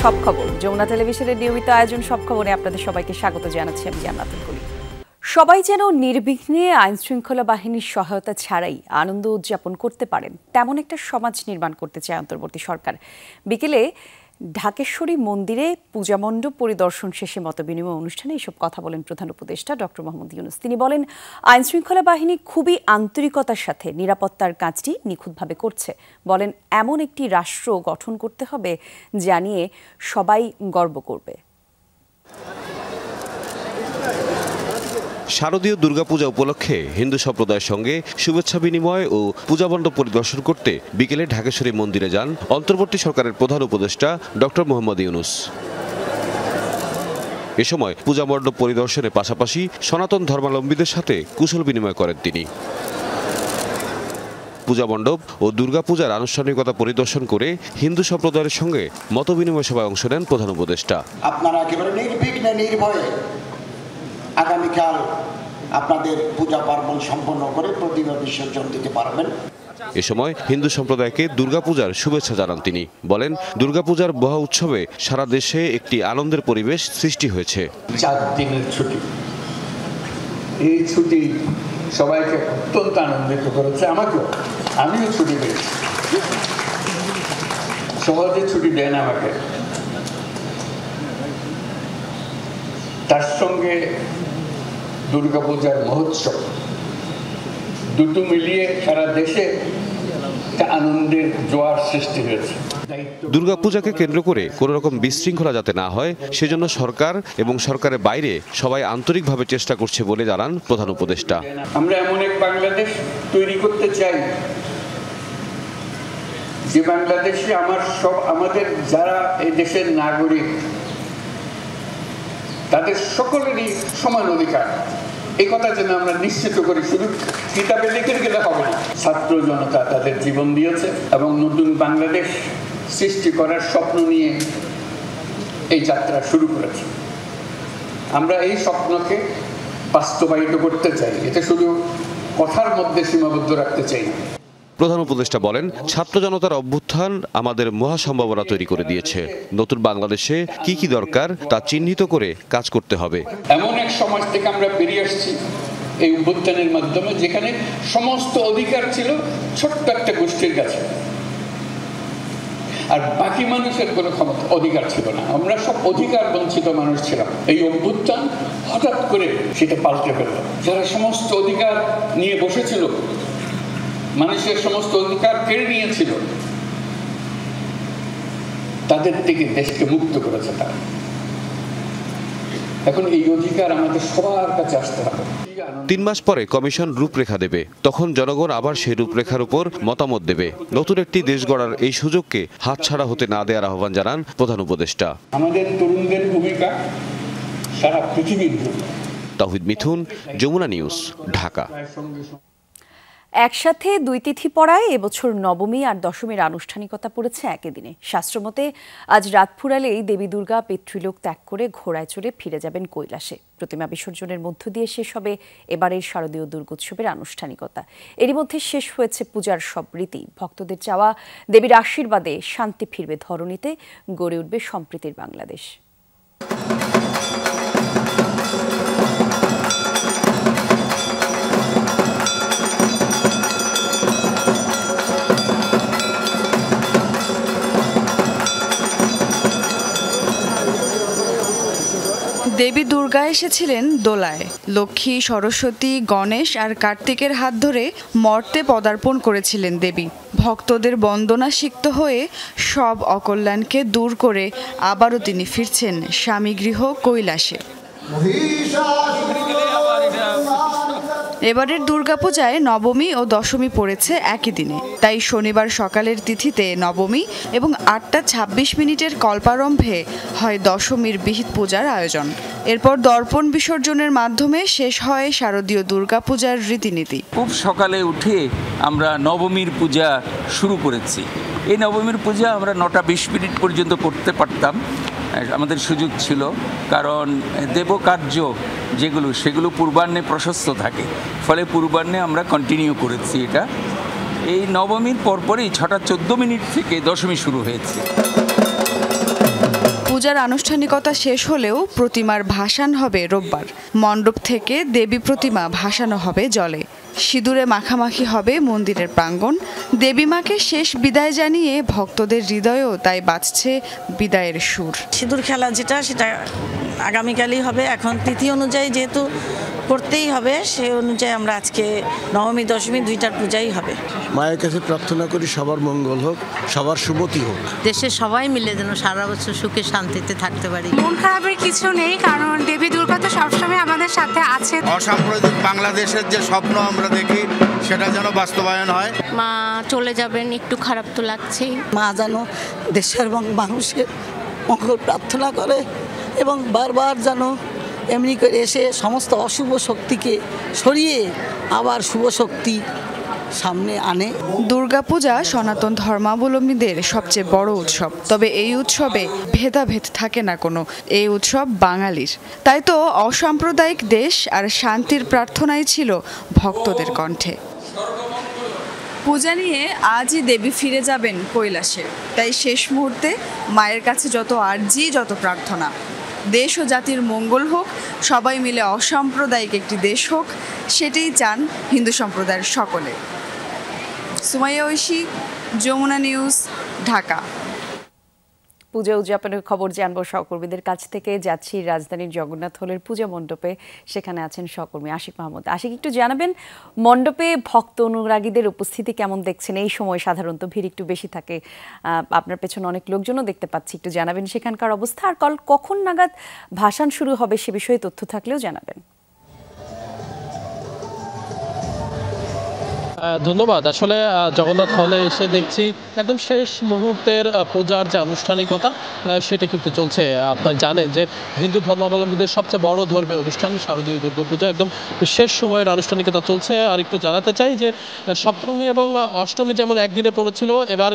সব খবর যমুনা টেলিভিশনের নিয়মিত আয়োজন সব খবরে আপনাদের সবাইকে স্বাগত জানাচ্ছি আমি জান্নাতুল কলি। সবাই যেন নির্বিঘ্নে আইনশৃঙ্খলা বাহিনীর সহায়তা ছাড়াই আনন্দ উদযাপন করতে পারেন তেমন একটা সমাজ নির্মাণ করতে চায় অন্তর্বর্তী সরকার। বিকেলে ঢাকেশ্বরী মন্দিরে পূজামণ্ডপ পরিদর্শন শেষে মতবিনিময় অনুষ্ঠানে এসব কথা বলেন প্রধান উপদেষ্টা ডক্টর মোহাম্মদ ইউনূস। তিনি বলেন, আইনশৃঙ্খলা বাহিনী খুবই আন্তরিকতার সাথে নিরাপত্তার কাজটি নিখুঁতভাবে করছে। বলেন, এমন একটি রাষ্ট্র গঠন করতে হবে যা নিয়ে সবাই গর্ব করবে। শারদীয় দুর্গাপূজা উপলক্ষে হিন্দু সম্প্রদায়ের সঙ্গে শুভেচ্ছা বিনিময় ও পূজামণ্ডপ পরিদর্শন করতে বিকেলে ঢাকেশ্বরী মন্দিরে যান অন্তর্বর্তী সরকারের প্রধান উপদেষ্টা ডক্টর মোহাম্মদ ইউনূস। এ সময় পূজামণ্ডপ পরিদর্শনের পাশাপাশি সনাতন ধর্মাবলম্বীদের সাথে কুশল বিনিময় করেন তিনি। পূজামণ্ডপ ও দুর্গাপূজার আনুষ্ঠানিকতা পরিদর্শন করে হিন্দু সম্প্রদায়ের সঙ্গে মতবিনিময় সভায় অংশ নেন প্রধান উপদেষ্টা। আপনারা একেবারে নির্বিঘ্নে নির্ভয়ে আগামীকাল আপনাদের পূজা পার্বণ সম্পন্ন করে প্রতিমা বিসর্জন দিতে পারবেন। এ সময় হিন্দু সম্প্রদায়কে দুর্গাপূজার শুভেচ্ছা জানান তিনি। বলেন, দুর্গাপূজার মহা উৎসবে সারা দেশে একটি আনন্দের পরিবেশ সৃষ্টি হয়েছে। 4 দিনের ছুটি, এই ছুটি সবাইকে অত্যন্ত আনন্দিত করেছে, আমাকেও। আমিও ছুটি পেয়েছি, সহজে ছুটি দেন আমাকে। তার সঙ্গে দুর্গাপূজার মহোৎসব দুটো মিলিয়ে সারা দেশে একটা আনন্দের জোয়ার সৃষ্টি হয়েছে। দুর্গাপূজাকে কেন্দ্র করে কোনো রকম বিশৃঙ্খলা যাতে না হয় সেজন্য সরকার এবং সরকারের বাইরে সবাই আন্তরিকভাবে চেষ্টা করছে বলে জানান প্রধান উপদেষ্টা। আমরা এমন এক বাংলাদেশ তৈরি করতে চাই যে বাংলাদেশে আমাদের যারা এই দেশের নাগরিক তাদের সকলেরই সমান অধিকার, এই কথা যেন আমরা নিশ্চিত করি। শুধু কিতাবে লিখে গেলে হবে না। ছাত্র জনতা তাদের জীবন দিয়েছে এবং নতুন বাংলাদেশ সৃষ্টি করার স্বপ্ন নিয়ে এই যাত্রা শুরু করেছে। আমরা এই স্বপ্নকে বাস্তবায়িত করতে চাই, এটা শুধু কথার মধ্যে সীমাবদ্ধ রাখতে চাই না। প্রধান উপদেষ্টা বলেন, ছাত্র জনতার অভ্যুত্থান আমাদের মহা সম্ভাবনা তৈরি করে দিয়েছে। নতুন বাংলাদেশে কি কি দরকার তা চিহ্নিত করে কাজ করতে হবে। এমন এক সমাজ থেকে আমরা বেরিয়ে আসছি এই অভ্যুত্থানের মাধ্যমে, যেখানে সমস্ত অধিকার ছিল ছোট্ট একটা গোষ্ঠীর কাছে, আর বাকি মানুষের কোনো ক্ষমতা অধিকার ছিল না। আমরা সব অধিকার বঞ্চিত মানুষ ছিলাম। এই অভ্যুত্থান হঠাৎ করে সেটা পাল্টে ফেলল। যারা সমস্ত অধিকার নিয়ে বসেছিল, মানুষের সমস্ত অধিকার কেড়ে নিয়েছিল, তাদের থেকে দেশকে মুক্ত করেছে তারা। এখন এই অধিকার আমাদের সবার কাছে আসতে হবে। 3 মাস পরে কমিশন রূপরেখা দেবে, তখন জনগণ আবার সেই রূপরেখার উপর মতামত দেবে। নতুন একটি দেশ গড়ার এই সুযোগকে হাতছাড়া হতে না দেওয়ার আহ্বান জানান প্রধান উপদেষ্টা। আমাদের তরুণদের ভূমিকা সারা পৃথিবীর। তাওহিদ মিথুন, যমুনা নিউজ, ঢাকা। একসাথে 2 তিথি পড়ায় এবছর নবমী আর দশমীর আনুষ্ঠানিকতা পড়েছে একই দিনে। শাস্ত্রমতে আজ রাত ফুরালেই দেবী দুর্গা পিতৃলোক ত্যাগ করে ঘোড়ায় চড়ে ফিরে যাবেন কৈলাসে। প্রতিমা বিসর্জনের মধ্য দিয়ে শেষ হবে এবারের শারদীয় দুর্গোৎসবের আনুষ্ঠানিকতা। এরই মধ্যে শেষ হয়েছে পূজার সব রীতি। ভক্তদের চাওয়া, দেবীর আশীর্বাদে শান্তি ফিরবে ধরণীতে, গড়ে উঠবে সম্প্রীতির বাংলাদেশ। দেবী দুর্গা এসেছিলেন দোলায়। লক্ষ্মী, সরস্বতী, গণেশ আর কার্তিকের হাত ধরে মর্তে পদার্পণ করেছিলেন দেবী। ভক্তদের বন্দনা সিক্ত হয়ে সব অকল্যাণকে দূর করে আবারও তিনি ফিরছেন স্বামীগৃহ কৈলাসে। এবারের দুর্গাপূজায় নবমী ও দশমী পড়েছে একই দিনে, তাই শনিবার সকালের তিথিতে নবমী এবং 8টা 26 মিনিটের কল্পারম্ভে হয় দশমীর বিহিত পূজার আয়োজন। এরপর দর্পণ বিসর্জনের মাধ্যমে শেষ হয় শারদীয় দুর্গাপূজার রীতিনীতি। খুব সকালে উঠে আমরা নবমীর পূজা শুরু করেছি। এই নবমীর পূজা আমরা 9টা 20 মিনিট পর্যন্ত করতে পারতাম, আমাদের সুযোগ ছিল, কারণ দেবকার্য যেগুলো সেগুলো পূর্বাহ্নে প্রশস্ত থাকে, ফলে পূর্বাহ্নে আমরা কন্টিনিউ করেছি। এটা এই নবমীর পরপরই 6টা 14 মিনিট থেকে দশমী শুরু হয়েছে। পূজার আনুষ্ঠানিকতা শেষ হলেও প্রতিমার ভাসান হবে রোববার। মণ্ডপ থেকে দেবী প্রতিমা ভাসানো হবে জলে। সিঁদুরে মাখামাখি হবে মন্দিরের প্রাঙ্গণ। দেবী মাকে শেষ বিদায় জানিয়ে ভক্তদের হৃদয়েও তাই বাজছে বিদায়ের সুর। সিঁদুর খেলা যেটা সেটা আগামীকালই হবে। এখন তিথি অনুযায়ী যেহেতু করতেই হবে, সেই অনুযায়ী আমরা আজকে নবমী দশমী দুইটার পূজাই হবে। মায়ের কাছে প্রার্থনা করি সবার মঙ্গল হোক, সবার শুভতি হোক। দেশের সবাই মিলে যেন সারা বছর সুখে শান্তিতে থাকতে পারি। মন খারাপের কিছু নেই, কারণ দেবী দুর্গা তো সবসময় আমাদের সাথে আছে। অসাম্প্রদায়িক বাংলাদেশের যে স্বপ্ন আমরা দেখি সেটা যেন বাস্তবায়ন হয়। মা চলে যাবেন, একটু খারাপ তো লাগছেই। মা যেন দেশের এবং মানুষের মঙ্গল প্রার্থনা করে এবং বারবার যেন এমনি করে এসে সমস্ত অশুভ শক্তিকে সরিয়ে আবার শুভ শক্তি সামনে আনে। দুর্গাপূজা সনাতন ধর্মাবলম্বীদের সবচেয়ে বড় উৎসব। তবে এই উৎসবে ভেদাভেদ থাকে না কোনো। এই উৎসব বাঙালির। তাই তো অসাম্প্রদায়িক দেশ আর শান্তির প্রার্থনাই ছিল ভক্তদের কণ্ঠে। পূজা নিয়ে আজই দেবী ফিরে যাবেন কৈলাসে। তাই শেষ মুহূর্তে মায়ের কাছে যত আর্জি, যত প্রার্থনা, দেশ ও জাতির মঙ্গল হোক, সবাই মিলে অসাম্প্রদায়িক একটি দেশ হোক, সেটাই চান হিন্দু সম্প্রদায়ের সকলে। সুমাইয়া ঐশী, যমুনা নিউজ, ঢাকা। পূজা উদযাপনের খবর জানবো সহকর্মীদের কাছ থেকে। যাচ্ছি রাজধানীর জগন্নাথ হলের পূজা মণ্ডপে। সেখানে আছেন সহকর্মী আশিক মাহমুদ। আশিক, একটু জানাবেন মণ্ডপে ভক্ত অনুরাগীদের উপস্থিতি কেমন দেখছেন? এই সময় সাধারণত ভিড় একটু বেশি থাকে, আপনার পেছনে অনেক লোকজনও দেখতে পাচ্ছি। একটু জানাবেন সেখানকার অবস্থা, আর কখন নাগাদ ভাসান শুরু হবে সে বিষয়ে তথ্য থাকলেও জানাবেন। ধন্যবাদ। আসলে জগন্নাথ হলে এসে দেখছি একদম শেষ মুহূর্তের পূজার যে আনুষ্ঠানিকতা সেটা কিন্তু চলছে। আপনারা জানেন যে হিন্দু ধর্মাবলম্বীদের সবচেয়ে বড় ধর্মীয় অনুষ্ঠান শারদীয় দুর্গাপূজা একদম শেষ সময়ের আনুষ্ঠানিকতা চলছে। আর একটু জানাতে চাই যে সপ্তমী এবং অষ্টমী যেমন একদিনে পড়েছিল, এবার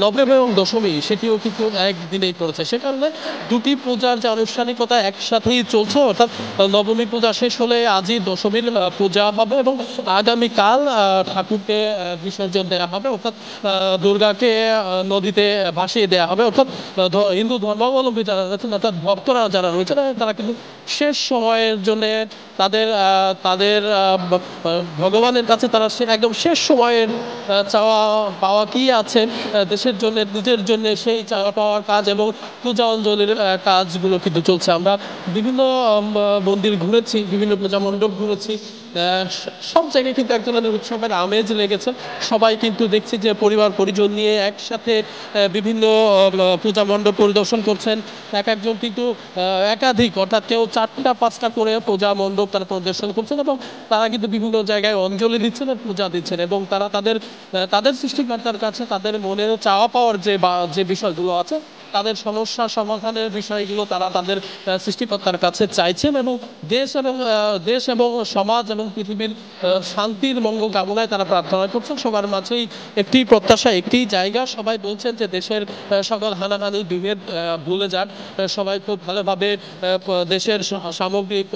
নবমী এবং দশমী সেটিও কিন্তু একদিনেই পড়েছে। সে কারণে দুটি পূজার যে আনুষ্ঠানিকতা একসাথেই চলছে। অর্থাৎ নবমী পূজা শেষ হলে আজই দশমীর পূজা হবে এবং আগামীকাল ঠাকুরকে বিসর্জন দেওয়া হবে, অর্থাৎ দুর্গাকে নদীতে ভাসিয়ে দেওয়া হবে। অর্থাৎ হিন্দু ধর্মাবলম্বী যারা রয়েছেন, অর্থাৎ ভক্তরা যারা রয়েছে, তারা কিন্তু শেষ সময়ের জন্য তাদের ভগবানের কাছে তারা একদম শেষ সময়ের চাওয়া পাওয়া কি আছে দেশের জন্য, নিজের জন্য, সেই চাওয়া পাওয়ার কাজ এবং পূজা অঞ্জলির কাজগুলো কিন্তু চলছে। আমরা বিভিন্ন মন্দির ঘুরেছি, বিভিন্ন পূজা মণ্ডপ ঘুরেছি, সব জায়গায় কিন্তু এক ধরনের উৎসবের আমেজ লেগেছে। সবাই কিন্তু দেখছি যে পরিবার পরিজন নিয়ে একসাথে বিভিন্ন পূজা মণ্ডপ পরিদর্শন করছেন। একজন কিন্তু একাধিক, অর্থাৎ কেউ 4টা 5টা করে পূজা মণ্ডপ তারা পরিদর্শন করছেন এবং তারা কিন্তু বিভিন্ন জায়গায় অঞ্জলি দিচ্ছেন, পূজা দিচ্ছেন এবং তারা তাদের সৃষ্টিকর্তার কাছে তাদের মনের চাওয়া পাওয়ার যে বিষয়গুলো আছে, তাদের সমস্যা সমাধানের বিষয়গুলো তারা তাদের সৃষ্টিকর্তার কাছে চাইছেন এবং দেশ এবং সমাজ এবং পৃথিবীর শান্তির মঙ্গল কামনায় তারা প্রার্থনা করছেন। সবার মাঝেই একটি প্রত্যাশা, একটি জায়গা। সবাই বলছেন যে দেশের সকল হানাহানি বিভেদ ভুলে যান, সবাই খুব ভালোভাবে দেশের সামগ্রিক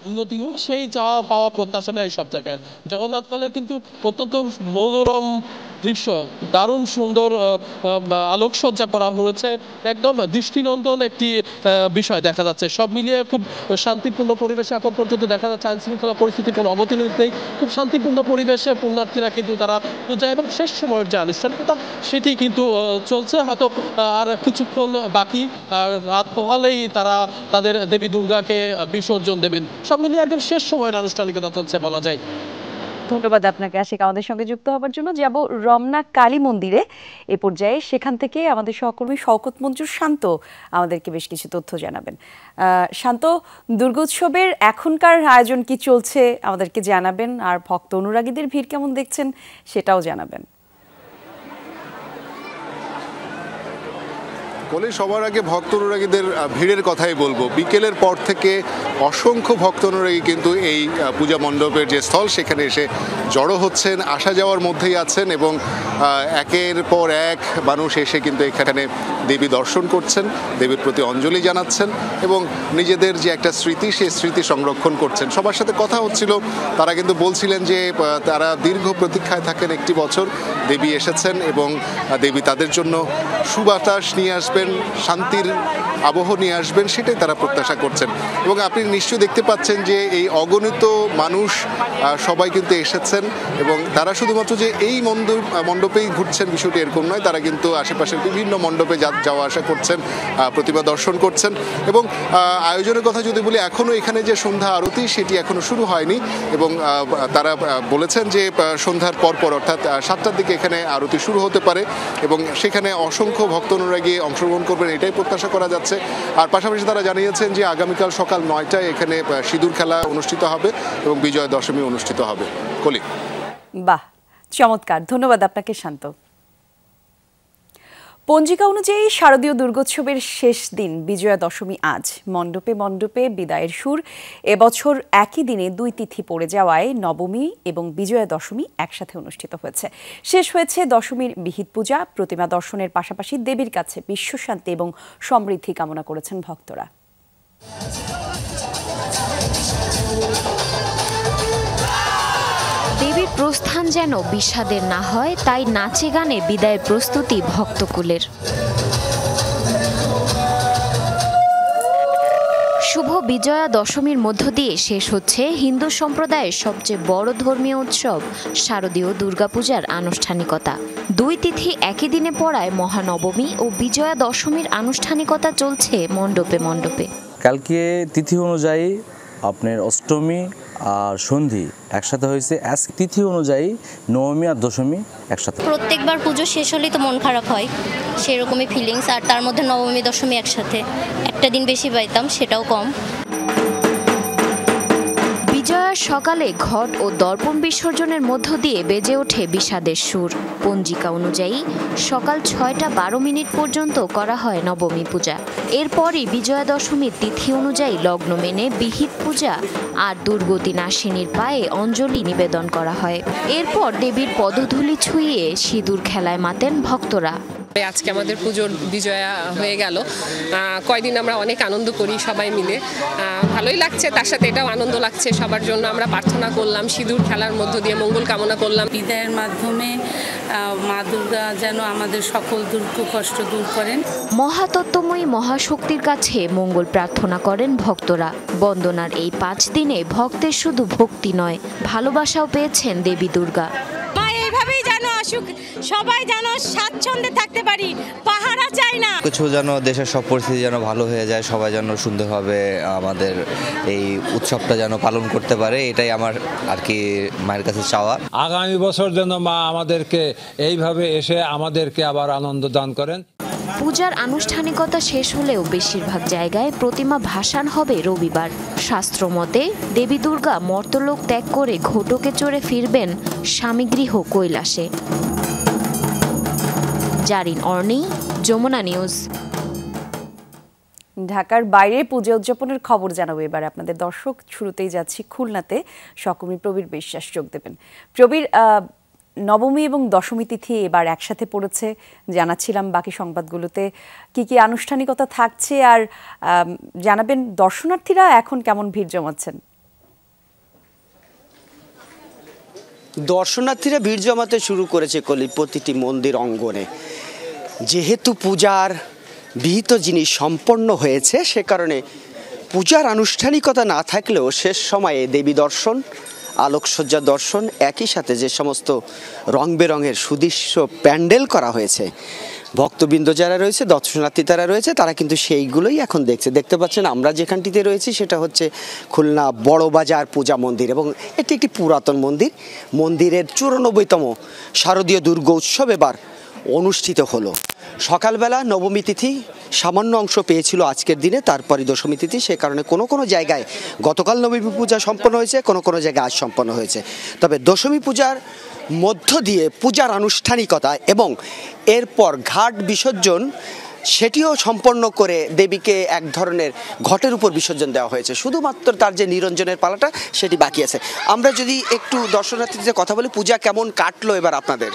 উন্নতি হোক, সেই চাওয়া পাওয়া প্রত্যাশা নেই সব জায়গায়। জগন্নাথ হলে কিন্তু অত্যন্ত মনোরম দৃশ্য, দারুণ সুন্দর আলোকসজ্জা করা হয়েছে, একদম দৃষ্টিনন্দন একটি বিষয় দেখা যাচ্ছে। সব মিলিয়ে খুব শান্তিপূর্ণ পরিবেশে এখন পর্যন্ত দেখা যাচ্ছে আইন শৃঙ্খলা পরিস্থিতির কোনো অবনতি নেই। খুব শান্তিপূর্ণ পরিবেশে পুণ্যার্থীরা কিন্তু তারা পূজা এবং শেষ সময়ের যে আনুষ্ঠানিকতা সেটি কিন্তু চলছে। হয়তো আর কিছুক্ষণ বাকি, রাত পোহালেই তারা তাদের দেবী দুর্গাকে বিসর্জন দেবেন। সব মিলিয়ে একদম শেষ সময়ের আনুষ্ঠানিকতা চলছে বলা যায়। ধন্যবাদ আপনাকে আশিক আমাদের সঙ্গে যুক্ত হবার জন্য। যাব রমনা কালী মন্দিরে এ পর্যায়ে, সেখান থেকে আমাদের সহকর্মী শওকত মঞ্জুর শান্ত আমাদেরকে বেশ কিছু তথ্য জানাবেন। শান্ত, দুর্গোৎসবের এখনকার আয়োজন কি চলছে আমাদেরকে জানাবেন, আর ভক্ত অনুরাগীদের ভিড় কেমন দেখছেন সেটাও জানাবেন। সবার আগে ভক্ত অনুরাগীদের ভিড়ের কথাই বলবো। বিকেলের পর থেকে অসংখ্য ভক্তনুরাগী কিন্তু এই পূজা মণ্ডপের যে স্থল সেখানে এসে জড়ো হচ্ছেন, আসা যাওয়ার মধ্যেই আছেন এবং একের পর এক মানুষ এসে কিন্তু এখানে দেবী দর্শন করছেন, দেবীর প্রতি অঞ্জলি জানাচ্ছেন এবং নিজেদের যে একটা স্মৃতি সেই স্মৃতি সংরক্ষণ করছেন। সবার সাথে কথা হচ্ছিল, তারা কিন্তু বলছিলেন যে তারা দীর্ঘ প্রতীক্ষায় থাকেন, একটি বছর দেবী এসেছেন এবং দেবী তাদের জন্য সুবাতাস নিয়ে আসবেন, শান্তির আবহ নিয়ে আসবেন, সেটাই তারা প্রত্যাশা করছেন। এবং আপনি নিশ্চয়ই দেখতে পাচ্ছেন যে এই অগণিত মানুষ সবাই কিন্তু এসেছেন এবং তারা শুধুমাত্র যে এই মণ্ডপেই ঘুরছেন বিষয়টি এরকম নয়, তারা কিন্তু আশেপাশের বিভিন্ন মণ্ডপে যাওয়া আসা করছেন, প্রতিমা দর্শন করছেন। এবং আয়োজনের কথা যদি বলি, এখনও এখানে যে সন্ধ্যা আরতি সেটি এখনও শুরু হয়নি এবং তারা বলেছেন যে সন্ধ্যার পরপর অর্থাৎ 7টার দিকে এখানে আরতি শুরু হতে পারে এবং সেখানে অসংখ্য ভক্ত অনুরাগী অংশগ্রহণ করবেন এটাই প্রত্যাশা করা যাচ্ছে। আর পাশাপাশি তারা জানিয়েছেন যে আগামীকাল সকাল 9টায় এখানে সিঁদুর খেলা অনুষ্ঠিত হবে এবং বিজয়া দশমী অনুষ্ঠিত হবে। কলি। বাহ, চমৎকার, ধন্যবাদ আপনাকে শান্ত। পঞ্জিকা অনুযায়ী শারদীয় দুর্গোৎসবের শেষ দিন বিজয়া দশমী আজ। মণ্ডপে মণ্ডপে বিদায়ের সুর। এবছর একই দিনে 2 তিথি পড়ে যাওয়ায় নবমী এবং বিজয়া দশমী একসাথে অনুষ্ঠিত হয়েছে। শেষ হয়েছে দশমীর বিহিত পূজা। প্রতিমা দর্শনের পাশাপাশি দেবীর কাছে বিশ্বশান্তি এবং সমৃদ্ধি কামনা করেছেন ভক্তরা। দেবীর প্রস্থান যেন বিষাদের না হয়, তাই নাচে গানে বিদায়ের প্রস্তুতি ভক্তকুলের। শুভ বিজয়া দশমীর মধ্য দিয়ে শেষ হচ্ছে হিন্দু সম্প্রদায়ের সবচেয়ে বড় ধর্মীয় উৎসব শারদীয় দুর্গাপূজার আনুষ্ঠানিকতা। 2 তিথি একই দিনে পড়ায় মহানবমী ও বিজয়া দশমীর আনুষ্ঠানিকতা চলছে মণ্ডপে মণ্ডপে। কালকে তিথি অনুযায়ী আপনার অষ্টমী আর সন্ধি একসাথে হয়েছে, তিথি অনুযায়ী নবমী আর দশমী একসাথে। প্রত্যেকবার পুজো শেষ হলেই তো মন খারাপ হয়, সেরকমই ফিলিংস। আর তার মধ্যে নবমী দশমী একসাথে, একটা দিন বেশি পাইতাম, সেটাও কম। বিজয়ার সকালে ঘট ও দর্পণ বিসর্জনের মধ্য দিয়ে বেজে ওঠে বিষাদের সুর। পঞ্জিকা অনুযায়ী সকাল 6টা 12 পর্যন্ত করা হয় নবমী পূজা। এরপরই বিজয়া দশমীর তিথি অনুযায়ী লগ্ন মেনে বিহিত পূজা আর দুর্গতি নাশিনীর পায়ে অঞ্জলি নিবেদন করা হয়। এরপর দেবীর পদধূলি ছুঁয়ে সিঁদুর খেলায় মাতেন ভক্তরা। আজকে আমাদের পুজোর বিজয়া হয়ে গেল। কয়দিন আমরা অনেক আনন্দ করি সবাই মিলে, ভালোই লাগছে। তার সাথে এটাও আনন্দ লাগছে, সবার জন্য আমরা প্রার্থনা করলাম, সিঁদুর খেলার মধ্য দিয়ে মঙ্গল কামনা করলাম। বিদায়ের মাধ্যমে মা দুর্গা যেন আমাদের সকল দুঃখ কষ্ট দূর করেন। মহাতত্ত্বময়ী মহাশক্তির কাছে মঙ্গল প্রার্থনা করেন ভক্তরা। বন্দনার এই 5 দিনে ভক্তের শুধু ভক্তি নয়, ভালোবাসাও পেয়েছেন দেবী দুর্গা। সবাই যেন স্বাচ্ছন্দ্যে থাকতে পারি, পাহারা চাই না। কিছু যেন দেশের সব পরিস্থিতি যেন ভালো হয়ে যায়, সবাই যেন সুন্দরভাবে আমাদের এই উৎসবটা যেন পালন করতে পারে, এটাই আমার আর কি মায়ের কাছে চাওয়া। আগামী বছর যেন মা আমাদেরকে এইভাবে এসে আমাদেরকে আবার আনন্দ দান করেন। পূজার আনুষ্ঠানিকতা শেষ হলেও বেশিরভাগ জায়গায় প্রতিমা ভাসান হবে রবিবার। শাস্ত্রমতে দেবী দুর্গা মর্তলোক ত্যাগ করে ঘটকে চড়ে ফিরবেন স্বামীগৃহ কৈলাসে। জারিন অর্নি, যমুনা নিউজ। ঢাকার বাইরে পূজা উদযাপনের খবর জানাবো এবার আপনাদের দর্শক। শুরুতেই যাচ্ছি খুলনাতে, সহকর্মী প্রবীর বিশ্বাস যোগ দেবেন। প্রবীর, নবমী এবং দশমী তিথি এবার একসাথে পড়েছে, জানাচ্ছিলাম বাকি সংবাদগুলোতে কি কি আনুষ্ঠানিকতা থাকছে, আর জানাবেন দর্শনার্থীরা এখন কেমন ভিড় জমাচ্ছেন। দর্শনার্থীরা ভিড় জমাতে শুরু করেছে কলি প্রতিটি মন্দির অঙ্গনে। যেহেতু পূজার বিহিত জিনিস সম্পন্ন হয়েছে, সে কারণে পূজার আনুষ্ঠানিকতা না থাকলেও শেষ সময়ে দেবী দর্শন, আলোকসজ্জা দর্শন, একই সাথে যে সমস্ত রং বেরঙের সুদৃশ্য প্যান্ডেল করা হয়েছে, ভক্তবৃন্দ যারা রয়েছে, দর্শনার্থী তারা রয়েছে, তারা কিন্তু সেইগুলোই এখন দেখতে পাচ্ছেন। আমরা যেখানটিতে রয়েছি সেটা হচ্ছে খুলনা বড়বাজার পূজা মন্দির এবং এটি একটি পুরাতন মন্দির। মন্দিরের 94তম শারদীয় দুর্গোৎসব এবার অনুষ্ঠিত হলো। সকালবেলা নবমী তিথি সামান্য অংশ পেয়েছিল আজকের দিনে, তারপরে দশমী তিথি। সে কারণে কোনো জায়গায় গতকাল নবমী পূজা সম্পন্ন হয়েছে, কোনো জায়গায় আজ সম্পন্ন হয়েছে। তবে দশমী পূজার মধ্য দিয়ে পূজার আনুষ্ঠানিকতা এবং এরপর ঘাট বিসর্জন সেটিও সম্পন্ন করে দেবীকে এক ধরনের ঘটের উপর বিসর্জন দেওয়া হয়েছে। শুধুমাত্র তার যে নিরঞ্জনের পালাটা সেটি বাকি আছে। আমরা যদি একটু দর্শনার্থীদের কথা বলি, পূজা কেমন কাটলো এবার আপনাদের?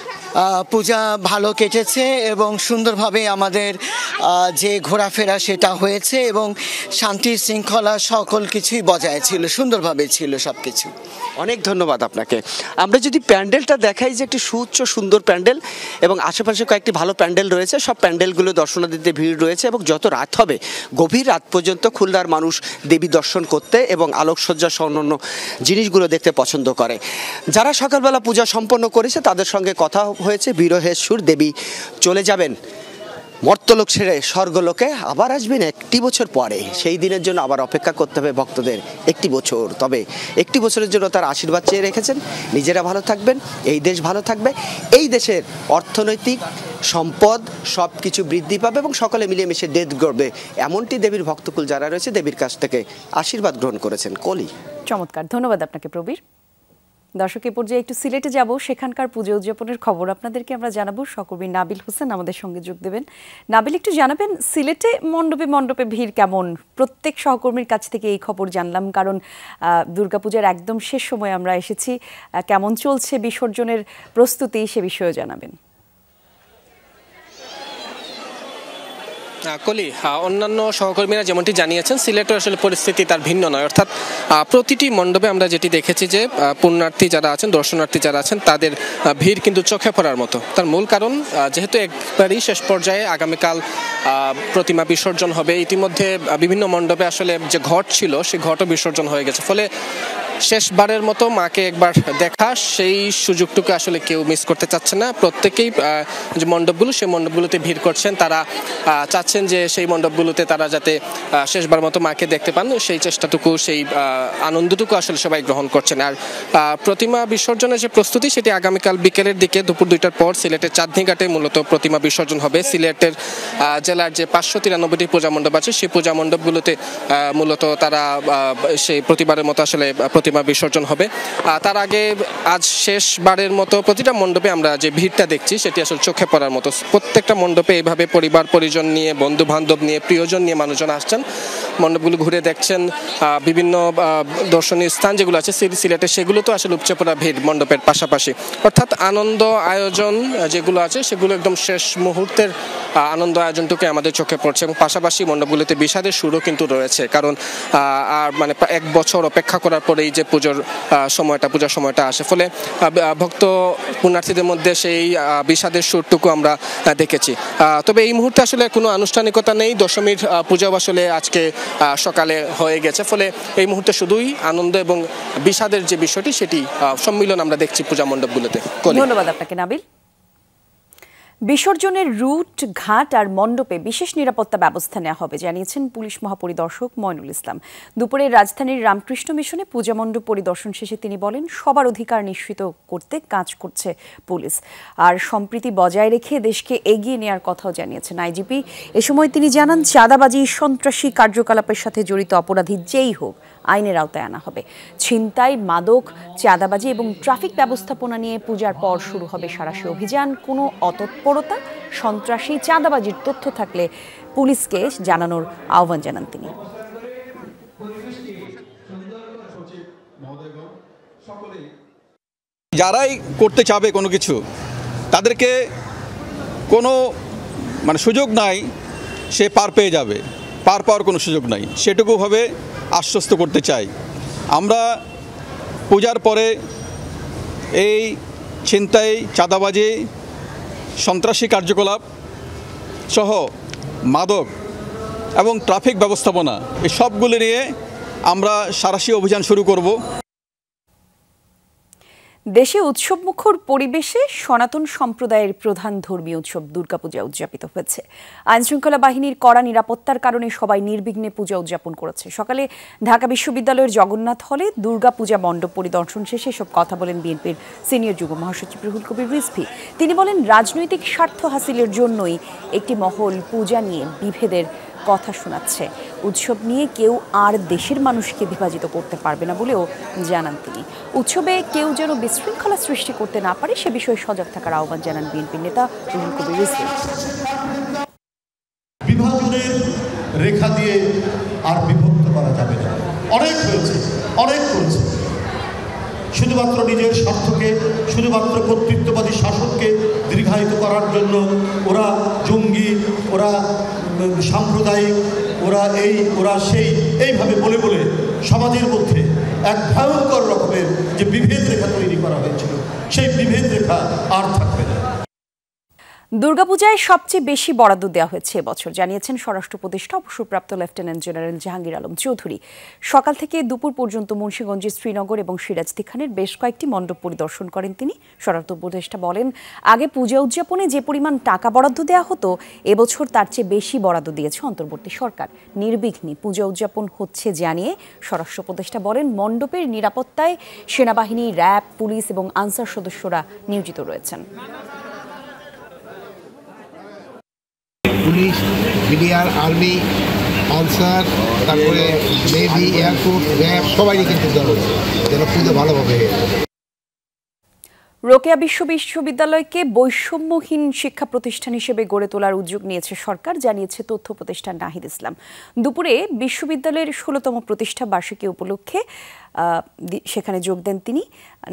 পূজা ভালো কেটেছে এবং সুন্দরভাবে আমাদের যে ঘোরাফেরা সেটা হয়েছে এবং শান্তি শৃঙ্খলা সকল কিছুই বজায় ছিল, সুন্দরভাবে ছিল সব কিছু। অনেক ধন্যবাদ আপনাকে। আমরা যদি প্যান্ডেলটা দেখাই, যে একটি সুউচ্চ সুন্দর প্যান্ডেল এবং আশেপাশে কয়েকটি ভালো প্যান্ডেল রয়েছে, সব প্যান্ডেলগুলো দর্শনার্থীদের ভিড় রয়েছে এবং যত রাত হবে গভীর রাত পর্যন্ত খুলনার মানুষ দেবী দর্শন করতে এবং আলোকসজ্জা সহ অন্যান্য জিনিসগুলো দেখতে পছন্দ করে। যারা সকালবেলা পূজা সম্পন্ন করেছে তাদের সঙ্গে কথা হয়েছে, বিরহের সুর। দেবী চলে যাবেন মর্তলোক ছেড়ে স্বর্গলোকে, আবার আসবেন একটি বছর পরে। সেই দিনের জন্য আবার অপেক্ষা করতে হবে ভক্তদের একটি বছর। তবে একটি বছরের জন্য তার আশীর্বাদ চেয়ে রেখেছেন, নিজেরা ভালো থাকবেন, এই দেশ ভালো থাকবে, এই দেশের অর্থনৈতিক সম্পদ সব কিছু বৃদ্ধি পাবে এবং সকলে মিলেমিশে দেশ গড়বে, এমনটি দেবীর ভক্তকুল যারা রয়েছে দেবীর কাছ থেকে আশীর্বাদ গ্রহণ করেছেন। কলি। চমৎকার, ধন্যবাদ আপনাকে প্রবীর। দর্শক, এ পর্যায়ে একটু সিলেটে যাব, সেখানকার পুজো উদযাপনের খবর আপনাদেরকে আমরা জানাবো। সহকর্মী নাবিল হোসেন আমাদের সঙ্গে যোগ দেবেন। নাবিল, একটু জানাবেন সিলেটে মণ্ডপে মণ্ডপে ভিড় কেমন? প্রত্যেক সহকর্মীর কাছ থেকে এই খবর জানলাম, কারণ দুর্গাপূজার একদম শেষ সময় আমরা এসেছি। কেমন চলছে বিসর্জনের প্রস্তুতি, সে বিষয়েও জানাবেন। কলি, অন্যান্য সহকর্মীরা যেমনটি জানিয়েছেন, সিলেটে আসলে পরিস্থিতি তার ভিন্ন নয়। অর্থাৎ প্রতিটি মণ্ডপে আমরা যেটি দেখেছি যে পুণ্যার্থী যারা আছেন, দর্শনার্থী যারা আছেন, তাদের ভিড় কিন্তু চোখে পড়ার মতো। তার মূল কারণ যেহেতু একবারই শেষ পর্যায়ে আগামীকাল প্রতিমা বিসর্জন হবে, ইতিমধ্যে বিভিন্ন মণ্ডপে আসলে যে ঘট ছিল সেই ঘটও বিসর্জন হয়ে গেছে। ফলে শেষবারের মতো মাকে একবার দেখা, সেই সুযোগটুকু আসলে কেউ মিস করতে চাচ্ছে না। প্রত্যেকেই যে মণ্ডপগুলো, সেই মণ্ডপগুলোতে ভিড় করছেন। তারা চাচ্ছেন যে সেই মণ্ডপগুলোতে তারা যাতে শেষবার মতো মাকে দেখতে পান, সেই চেষ্টাটুকু, সেই আনন্দটুকু আসলে সবাই গ্রহণ করছেন। আর প্রতিমা বিসর্জনের যে প্রস্তুতি, সেটি আগামীকাল বিকেলের দিকে দুপুর 2টার পর সিলেটের চাঁদনী ঘাটে মূলত প্রতিমা বিসর্জন হবে। সিলেটের জেলার যে 593টি পূজা মণ্ডপ আছে, সেই পূজা মণ্ডপগুলোতে মূলত তারা সেই প্রতিবারের মতো আসলে প্রতিমা বিসর্জন হবে। তার আগে আজ শেষবারের মতো প্রতিটা মণ্ডপে আমরা যে ভিড়টা দেখছি সেটি আসলে চোখে পড়ার মতো। প্রত্যেকটা মণ্ডপে এইভাবে পরিবার পরিজন নিয়ে, বন্ধু বান্ধব নিয়ে, প্রিয়জন নিয়ে মানুষজন আসছেন, মণ্ডপগুলো ঘুরে দেখছেন। বিভিন্ন দর্শনীয় স্থান যেগুলো আছে সিলেটে, সেগুলো তো আসলে উপচে পড়া ভিড় মণ্ডপের পাশাপাশি। অর্থাৎ আনন্দ আয়োজন যেগুলো আছে সেগুলো একদম শেষ মুহূর্তের আনন্দ আয়োজনটুকু আমাদের চোখে পড়ছে এবং পাশাপাশি মণ্ডপগুলিতে বিষাদের সুরও কিন্তু রয়েছে। কারণ আর মানে 1 বছর অপেক্ষা করার পরেই যে পূজার সময়টা আসে, ফলে ভক্ত পুণ্যার্থীদের মধ্যে সেই বিষাদের সুরটুকু আমরা দেখেছি। তবে এই মুহূর্তে আসলে কোনো আনুষ্ঠানিকতা নেই। দশমীর পূজাও আসলে আজকে সকালে হয়ে গেছে, ফলে এই মুহূর্তে শুধুই আনন্দ এবং বিষাদের যে বিষয়টি, সেটি সম্মিলন আমরা দেখছি পূজা মণ্ডপগুলোতে। ধন্যবাদ আপনাকে নাবিল। বিসর্জনের রুট, ঘাট আর মণ্ডপে বিশেষ নিরাপত্তা ব্যবস্থা নেওয়া হবে জানিয়েছেন পুলিশ মহাপরিদর্শক ময়নুল ইসলাম। দুপুরে রাজধানীর রামকৃষ্ণ মিশনে পূজা মণ্ডপ পরিদর্শন শেষে তিনি বলেন, সবার অধিকার নিশ্চিত করতে কাজ করছে পুলিশ, আর সম্প্রীতি বজায় রেখে দেশকে এগিয়ে নেওয়ার কথাও জানিয়েছেন আইজিপি। এ সময় তিনি জানান, চাঁদাবাজি, সন্ত্রাসী কার্যকলাপের সাথে জড়িত অপরাধী যেই হোক আইনের আওতায় আনা হবে। ছিনতাই, মাদক, চাঁদাবাজি এবং ট্রাফিক ব্যবস্থাপনা নিয়ে পূজার পর শুরু হবে সাঁড়াশি অভিযান। কোনো অতৎপরতা, সন্ত্রাসী, চাঁদাবাজির তথ্য থাকলে পুলিশকে জানানোর আহ্বান জানান তিনি। যারাই করতে চাবে কোনো কিছু, তাদেরকে কোনো সুযোগ নাই সে পার পেয়ে যাবে, পার পাওয়ার কোনো সুযোগ নাই, সেটুকুভাবে আশ্বস্ত করতে চাই। আমরা পূজার পরে এই ছিনতাই, চাঁদাবাজি, সন্ত্রাসী কার্যকলাপ সহ মাদক এবং ট্রাফিক ব্যবস্থাপনা, এই সবগুলো নিয়ে আমরা সাঁড়াশি অভিযান শুরু করব। দেশে উৎসবমুখর পরিবেশে সনাতন সম্প্রদায়ের প্রধান ধর্মীয় উৎসব দুর্গাপূজা উদযাপিত হয়েছে। আইনশৃঙ্খলা বাহিনীর কড়া নিরাপত্তার কারণে সবাই নির্বিঘ্নে পূজা উদযাপন করেছে। সকালে ঢাকা বিশ্ববিদ্যালয়ের জগন্নাথ হলে দুর্গাপূজা মণ্ডপ পরিদর্শন শেষে এসব কথা বলেন বিএনপির সিনিয়র যুগ্ম মহাসচিব রুহুল কবির রিজভী। তিনি বলেন, রাজনৈতিক স্বার্থ হাসিলের জন্যই একটি মহল পূজা নিয়ে বিভেদের কথা শোনাচ্ছে। উৎসব নিয়ে কেউ আর দেশের মানুষকে বিভাজিত করতে পারবে না বলেও জানান তিনি। উৎসবে কেউ যেন বিশৃঙ্খলা সৃষ্টি করতে না পারে সে বিষয়ে সজাগ থাকার আহ্বান জানান বিএনপির নেতা রুহুল কবির রিজভী। অনেক হয়েছে, অনেক করেছে। শুধুমাত্র নিজের স্বার্থকে, শুধুমাত্র কর্তৃত্ববাদী শাসককে দীর্ঘায়িত করার জন্য ওরা জঙ্গি, ওরা সাম্প্রদায়িক, ওরা এই ওরা সেই এইভাবে বলে বলে সমাজের মধ্যে এক ভয়ঙ্কর রকমের যে বিভেদ রেখা তৈরি করা হয়েছিল, সেই বিভেদ রেখা আর থাকবে না। দুর্গাপূজায় সবচেয়ে বেশি বরাদ্দ দেওয়া হয়েছে এবছর, জানিয়েছেন স্বরাষ্ট্র উপদেষ্টা অবসরপ্রাপ্ত লেফটেন্যান্ট জেনারেল জাহাঙ্গীর আলম চৌধুরী। সকাল থেকে দুপুর পর্যন্ত মুন্সিগঞ্জের শ্রীনগর এবং সিরাজদিখানের বেশ কয়েকটি মণ্ডপ পরিদর্শন করেন তিনি। স্বরাষ্ট্র উপদেষ্টা বলেন, আগে পূজা উদযাপনে যে পরিমাণ টাকা বরাদ্দ দেওয়া হতো, এবছর তার চেয়ে বেশি বরাদ্দ দিয়েছে অন্তর্বর্তী সরকার। নির্বিঘ্নে পূজা উদযাপন হচ্ছে জানিয়ে স্বরাষ্ট্র উপদেষ্টা বলেন, মণ্ডপের নিরাপত্তায় সেনাবাহিনী, র্যাব, পুলিশ এবং আনসার সদস্যরা নিয়োজিত রয়েছেন। পুলিশ, বিডিআর, আর্মি, আনসার, তারপরে নেভি, এয়ারফোর্স, র্যাব সবাই কিন্তু দেওয়া হচ্ছে যেন পুজো ভালোভাবে হয়। রোকেয়া বিশ্ববিদ্যালয়কে বৈষম্যহীন শিক্ষা প্রতিষ্ঠান হিসেবে গড়ে তোলার উদ্যোগ নিয়েছে সরকার, জানিয়েছে তথ্য উপদেষ্টা নাহিদ ইসলাম। দুপুরে বিশ্ববিদ্যালয়ের ১৬তম প্রতিষ্ঠা বার্ষিকী উপলক্ষে সেখানে যোগ দেন তিনি।